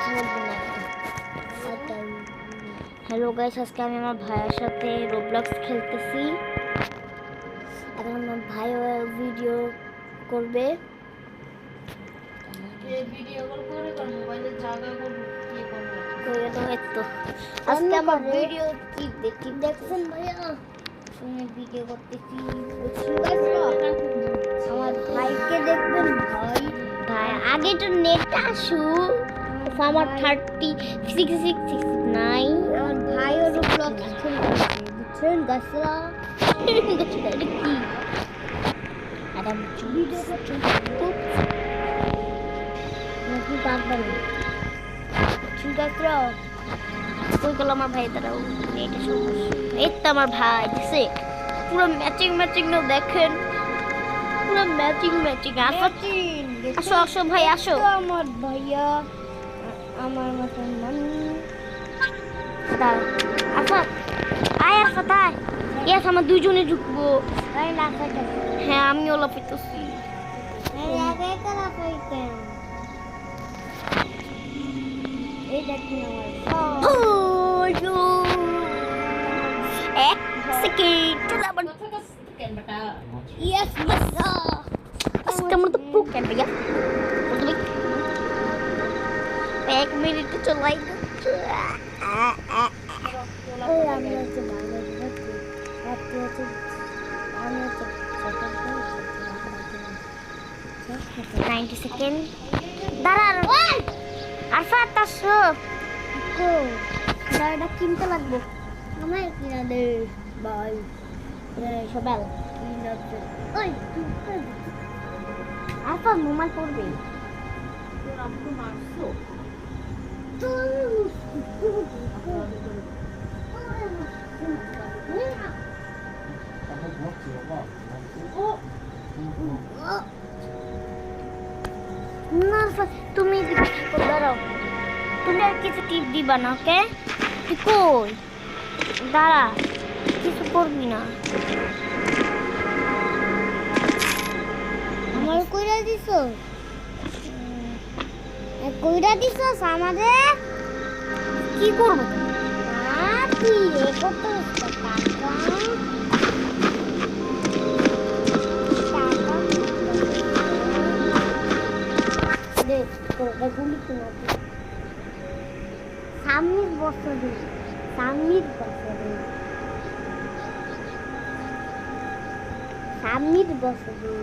কথা বলবো না। হ্যালো গাইস, আজকে আমি আমার ভাইয়ের সাথে রোবলক্স খেলতেছি। এখন আমার ভাই ভিডিও করবে। আজকে আমার ভিডিও কি দেখছেন ভাইয়া? আমি ভিডিও করতেছি। আমার ভাইকে দেখবেন। ভাই আগে তো নেট আসুক। আমার 3669 আমার ভাইও রোবলক্স খেলতেছে, বুঝছেন গাছরা? এটা কি আর আমি ভিডিও করছি নাকি পারবেন? ঠিক আছে, কই গেল আমার ভাই? দাঁড়াও, নেটে সমস্যা। এই তো আমার ভাই দেখছে, পুরো ম্যাচিং ম্যাচিং দেখেন, পুরো ম্যাচিং ম্যাচিং। আসো আসো ভাই আসো। আমার ভাইয়া আমার মতন নানি দাঁড়া। আচ্ছা আয়, আচ্ছা তাই ইয়াস আমার দুইজনে ঢুকবো। হ্যাঁ আমিও লাফাইতেছি। এক second yes basta aska mo to pro kan ya এক মিনিটে চলাই আমি হচ্ছে আমি হচ্ছে 90 সেকেন্ড দাঁড়ান আরফাত আসো কো দাঁড়া কিনতে লাগবে আমার কিনা দে বাই সবাই ওই আরফা মোবাইল পড়বে আপনি মারছো তো তুমি দাঁড়াও, তুমি আর কিছু টিপ দিবা না, ওকে? তুই কই দাঁড়া, কিছু করবি না। আমার কইরা দিছো, কইরা দিছস আমাদের কি করব? তুই এ কত টাকা দে করে গুলি কিনা সামনের বছরে সামনের বছরে